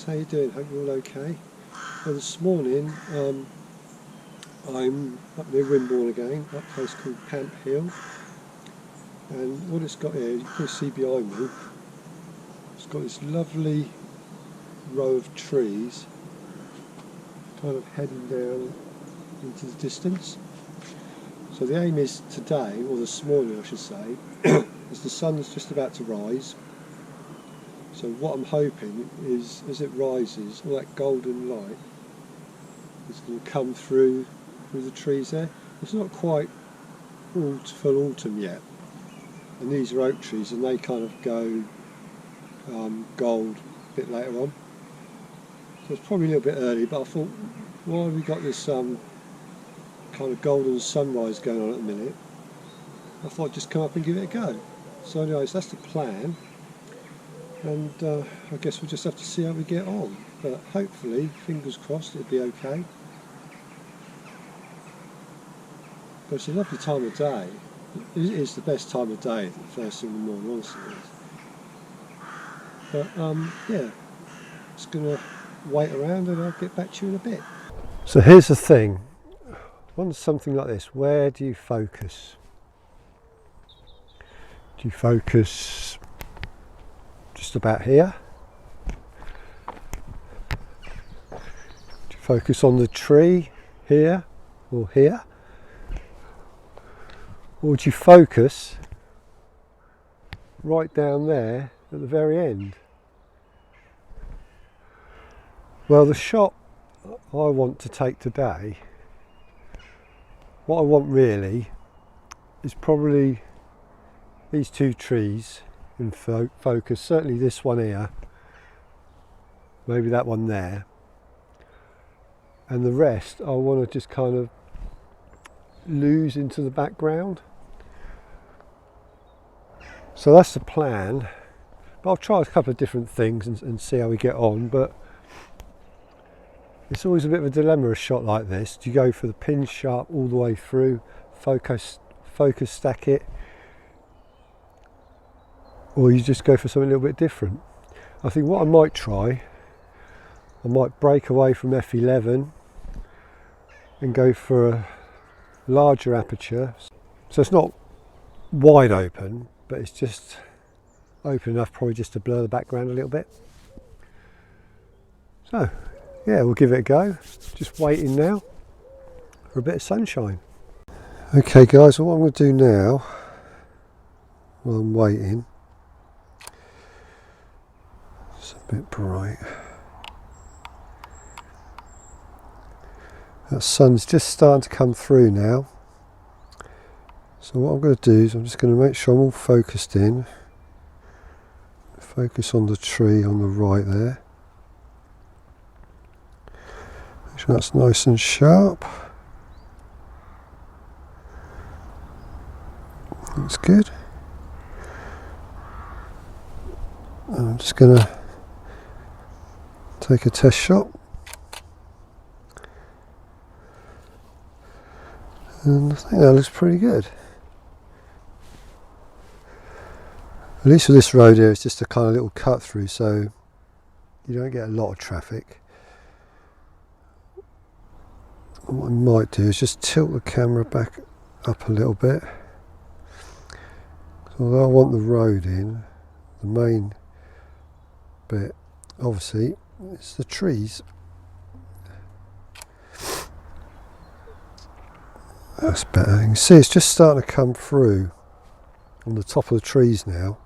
guys, how you doing? Hope you're all okay. Well, this morning I'm up near Wimborne again, at a place called Camp Hill, and what it's got here, you can see behind me, it's got this lovely row of trees kind of heading down into the distance. So the aim is today, or this morning I should say, as the sun's just about to rise. So what I'm hoping is, as it rises, all that golden light is going to come through the trees there. It's not quite full autumn yet, and these are oak trees, and they kind of go gold a bit later on. So it's probably a little bit early, but I thought, while we got this kind of golden sunrise going on at the minute, I thought I'd just come up and give it a go. So anyways, that's the plan. And I guess we'll just have to see how we get on, but hopefully, fingers crossed, it'll be okay. But it's a lovely time of day. It is the best time of day, the first thing in the morning, honestly. But yeah, just going to wait around and I'll get back to you in a bit. So here's the thing, on something like this, where do you focus? Do you focus just about here? Do you focus on the tree here or here? Or do you focus right down there at the very end? Well, the shot I want to take today, what I want really is probably these two trees in focus, certainly this one here, maybe that one there, and the rest I want to just kind of lose into the background. So that's the plan, but I'll try a couple of different things and see how we get on. But it's always a bit of a dilemma, a shot like this. Do you go for the pin sharp all the way through, focus stack it, or you just go for something a little bit different? I think what I might try, I might break away from f11 and go for a larger aperture. So it's not wide open, but it's just open enough probably just to blur the background a little bit. So yeah, we'll give it a go. Just waiting now for a bit of sunshine. Okay guys, so what I'm going to do now, while I'm waiting, it's a bit bright. That sun's just starting to come through now. So what I'm going to do is I'm just going to make sure I'm all focused in. Focus on the tree on the right there. Make sure that's nice and sharp. Looks good. And I'm just going to take a test shot. And I think that looks pretty good. At least for this road here, it's just a kind of little cut through, so you don't get a lot of traffic. What I might do is just tilt the camera back up a little bit. So although I want the road in, the main bit, obviously, it's the trees. That's better. You can see it's just starting to come through on the top of the trees now.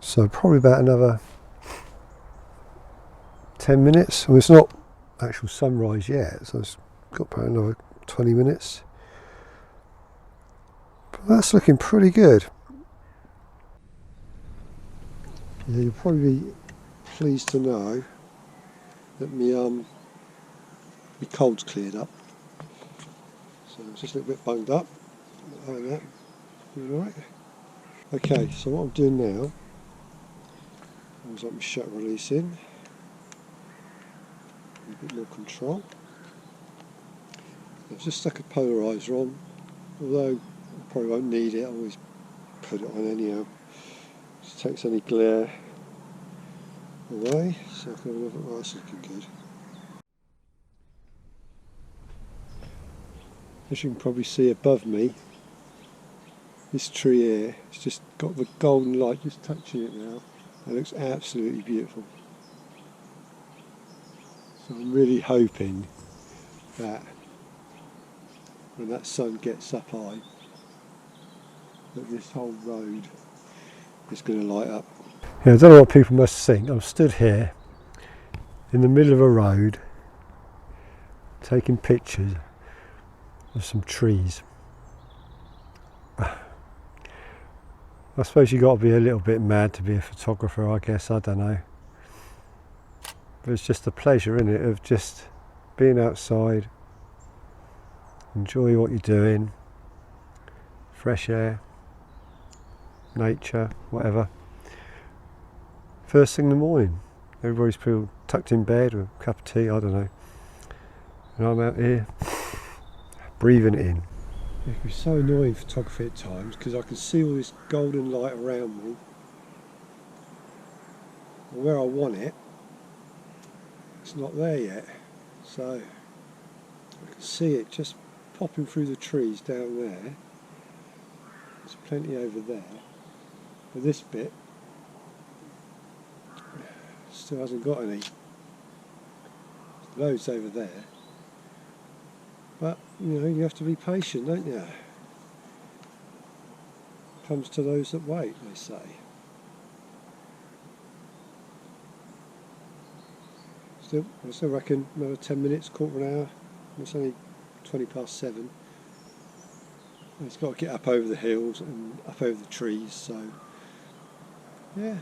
So probably about another 10 minutes. Well, it's not actual sunrise yet, so it's got about another 20 minutes. But that's looking pretty good. Yeah, you'll probably be pleased to know that my cold's cleared up. So it's just a little bit bunged up. Like that. Alright. Okay, so what I'm doing now is let me shut release in. A bit more control. I've just stuck a polarizer on, although I probably won't need it. I always put it on anyhow. Just takes any glare away, so I can have a look at what's looking good. As you can probably see above me, this tree here, it's just got the golden light just touching it now. It looks absolutely beautiful. So I'm really hoping that when that sun gets up high, that this whole road is going to light up. Yeah, I don't know what people must think. I'm stood here in the middle of a road taking pictures of some trees. I suppose you've got to be a little bit mad to be a photographer, I guess, I don't know. But it's just the pleasure, isn't it, of just being outside, enjoy what you're doing, fresh air, nature, whatever. First thing in the morning, everybody's probably tucked in bed with a cup of tea, I don't know. And I'm out here breathing it in. It can be so annoying photography at times because I can see all this golden light around me. And where I want it, it's not there yet. So I can see it just popping through the trees down there. There's plenty over there. But this bit still hasn't got any. There's loads over there. But, you know, you have to be patient, don't you? Comes to those that wait, they say. I still reckon another 10 minutes, quarter of an hour. It's only 20 past 7. It's got to get up over the hills and up over the trees, so yeah.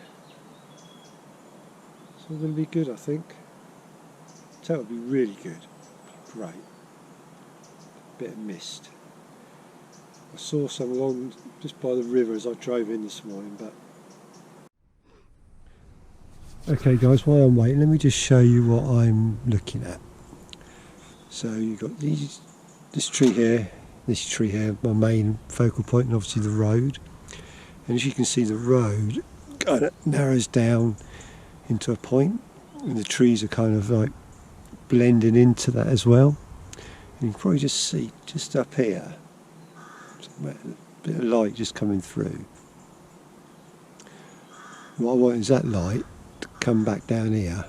It's all going to be good, I think. So it'll be really good. Great. Bit of mist. I saw some along just by the river as I drove in this morning, but okay guys, while I'm waiting, let me just show you what I'm looking at. So you've got this tree here, my main focal point, and obviously the road. And as you can see, the road kind of narrows down into a point, and the trees are kind of like blending into that as well. And you can probably just see just up here, a bit of light just coming through. What I want is that light to come back down here,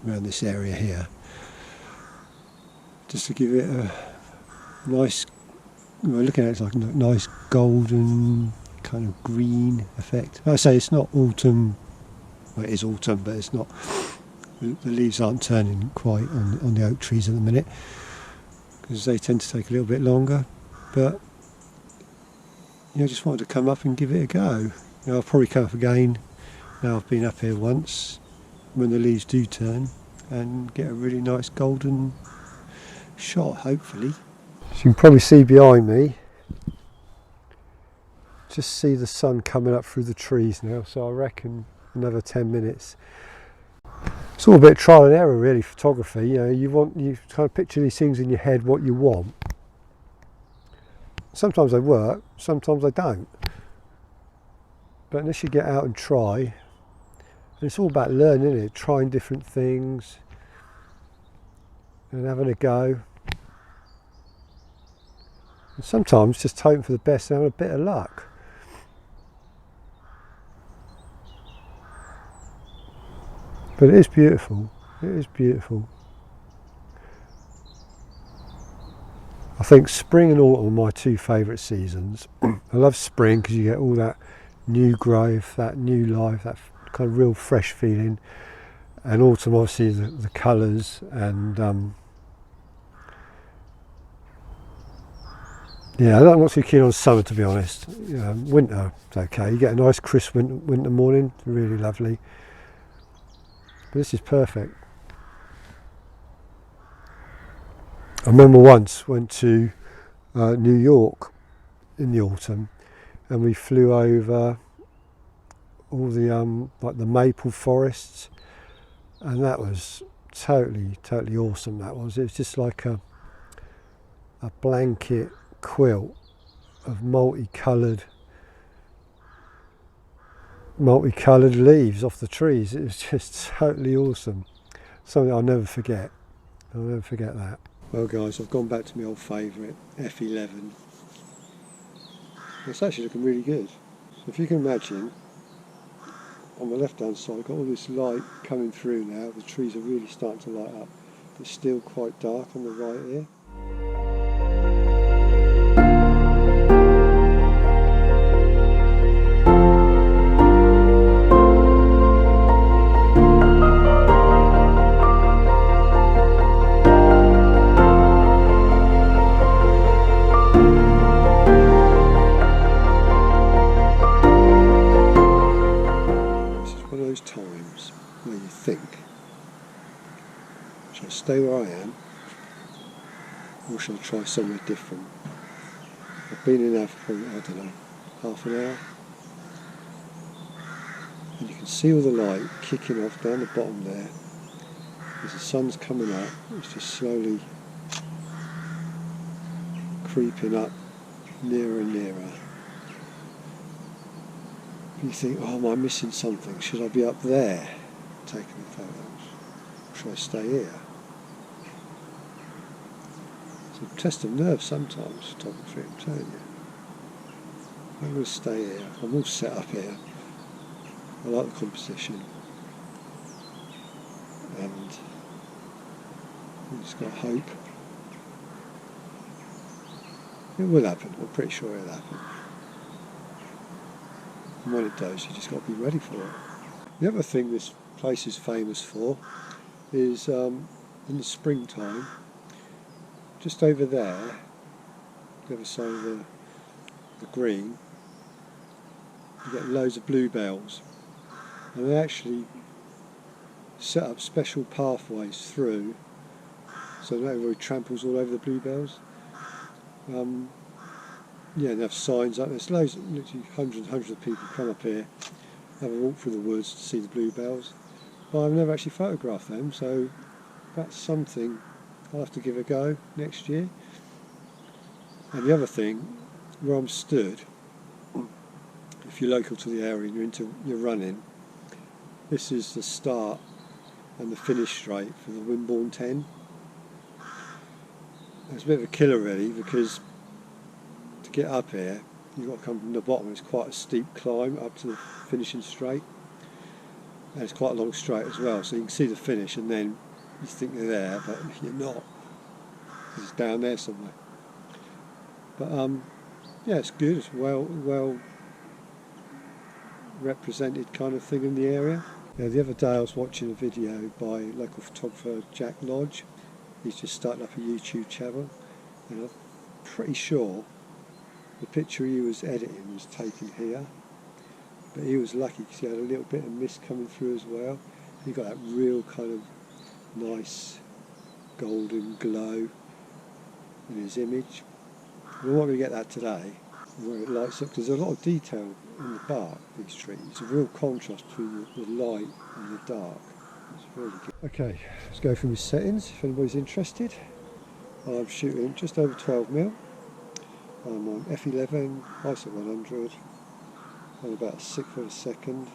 around this area here, just to give it a nice, looking at it, it's like a nice golden kind of green effect. I say it's not autumn, well it is autumn, but it's not, the leaves aren't turning quite on the oak trees at the minute, because they tend to take a little bit longer, but I just wanted to come up and give it a go. I'll probably come up again, now I've been up here once, when the leaves do turn, and get a really nice golden shot, hopefully. As you can probably see behind me, just see the sun coming up through the trees now, so I reckon another 10 minutes. It's all a bit of trial and error really, photography. You kind of picture these things in your head, what you want. Sometimes they work, sometimes they don't. But unless you get out and try, and it's all about learning, isn't it? Trying different things and having a go. And sometimes just hoping for the best and having a bit of luck. But it is beautiful, it is beautiful. I think spring and autumn are my two favourite seasons. I love spring because you get all that new growth, that new life, that kind of real fresh feeling. And autumn, obviously, the colours and yeah, I'm not too keen on summer, to be honest. Winter, it's okay. You get a nice crisp winter morning, really lovely. But this is perfect. I remember once went to New York in the autumn, and we flew over all the like the maple forests, and that was totally awesome. It was just like a blanket quilt of multicoloured multicoloured leaves off the trees. It was just totally awesome. Something I'll never forget. I'll never forget that. Well guys, I've gone back to my old favourite, F11. It's actually looking really good. So if you can imagine, on the left hand side, I've got all this light coming through now. The trees are really starting to light up. It's still quite dark on the right here. Times where you think, shall I stay where I am or shall I try somewhere different? I've been in there for probably, I don't know, half an hour, and you can see all the light kicking off down the bottom there as the sun's coming up. It's just slowly creeping up nearer and nearer. You think, oh, am I missing something? Should I be up there taking the photos? Or should I stay here? It's a test of nerves sometimes, photography, I'm telling you. I'm going to stay here. I'm all set up here. I like the composition. And I've just got hope. It will happen. I'm pretty sure it'll happen. And when it does, you just got to be ready for it. The other thing this place is famous for is in the springtime, just over there, the other side of the green, you get loads of bluebells, and they actually set up special pathways through so that everybody tramples all over the bluebells. Yeah, they have signs up. There's loads, literally hundreds of people come up here, have a walk through the woods to see the bluebells. But I've never actually photographed them, so that's something I'll have to give a go next year. And the other thing, where I'm stood, if you're local to the area and you're running, this is the start and the finish straight for the Wimborne 10. It's a bit of a killer really, because to get up here you've got to come from the bottom. It's quite a steep climb up to the finishing straight, and it's quite a long straight as well, so you can see the finish and then you think you're there but you're not, it's down there somewhere. But yeah, it's good. It's well represented kind of thing in the area. Yeah, the other day I was watching a video by local photographer Jack Lodge. He's just started up a YouTube channel, and I'm pretty sure the picture he was editing was taken here, but he was lucky because he had a little bit of mist coming through as well. He got that real kind of nice golden glow in his image. We're not going to get that today, where it lights up, because there's a lot of detail in the bark of these trees. It's a real contrast between the light and the dark. It's really good. Okay, let's go through my settings if anybody's interested. I'm shooting just over 12mm. I'm on F11, ISO 100, on about 1/6 of a second.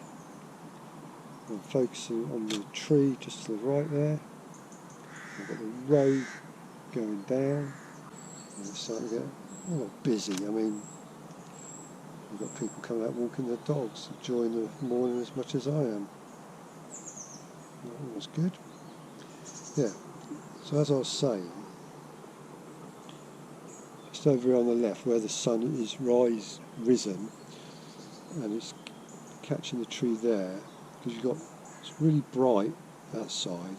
I'm focusing on the tree just to the right there. I've got the road going down, and it's starting to get a lot busy. I mean, we've got people coming out walking their dogs, enjoying the morning as much as I am. That was good. Yeah, so as I was saying, just over here on the left where the sun is risen, and it's catching the tree there, because you've got, it's really bright outside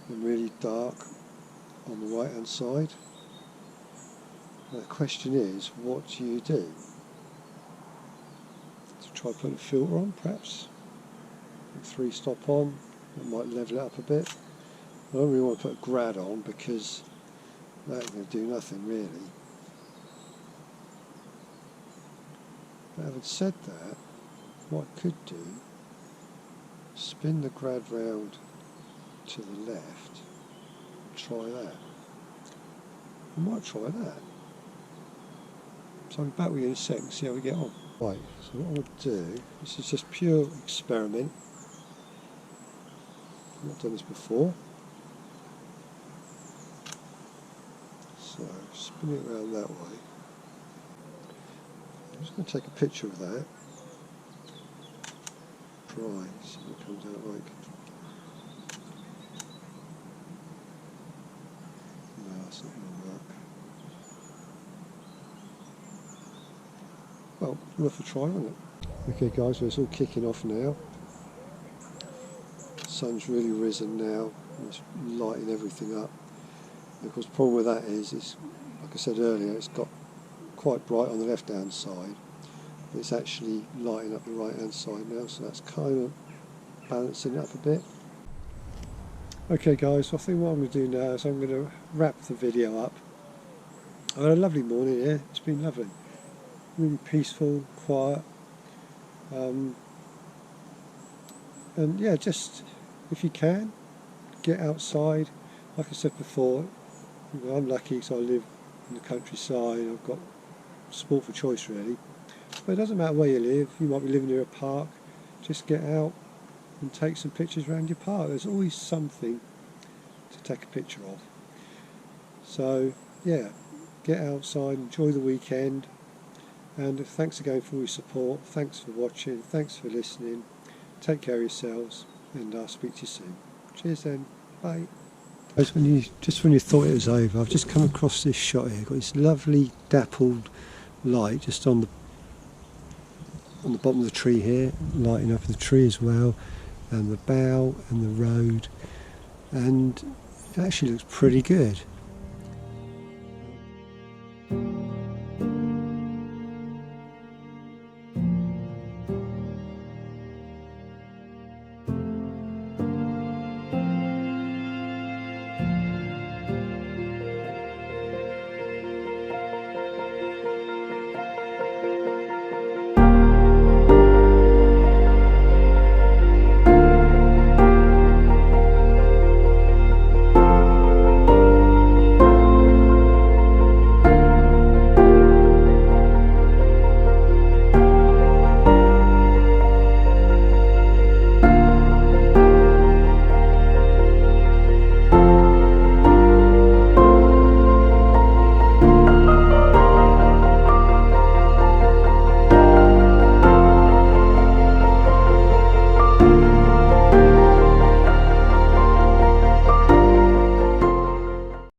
and really dark on the right hand side. Now the question is, what do you do? To try putting a filter on perhaps? 3-stop on, that might level it up a bit. I don't really want to put a grad on because that ain't going to do nothing really. But having said that, what I could do, spin the grad round to the left, try that. I might try that. So I'll be back with you in a second, see how we get on. Right, so what I'm going to do, this is just pure experiment. I've not done this before. So spin it around that way. I'm just going to take a picture of that. Try, see what it comes out like. No, that's not going to work. Well, worth a try, isn't it? Okay guys, well, it's all kicking off now. The sun's really risen now, and it's lighting everything up. And of course the problem with that is, like I said earlier, it's got quite bright on the left hand side. It's actually lighting up the right hand side now, so that's kind of balancing it up a bit. Okay guys, so I think what I'm going to do now is I'm going to wrap the video up. I've had a lovely morning here, it's been lovely. Really peaceful, quiet. And yeah, just if you can, get outside. Like I said before, I'm lucky because I live in the countryside. I've got sport for choice really. But it doesn't matter where you live. You might be living near a park. Just get out and take some pictures around your park. There's always something to take a picture of. So yeah, get outside, enjoy the weekend. And thanks again for all your support. Thanks for watching. Thanks for listening. Take care of yourselves, and I'll speak to you soon. Cheers then. Bye. Just when you thought it was over, I've just come across this shot here. Got this lovely dappled light just on the bottom of the tree here, lighting up the tree as well, and the bough and the road, and it actually looks pretty good.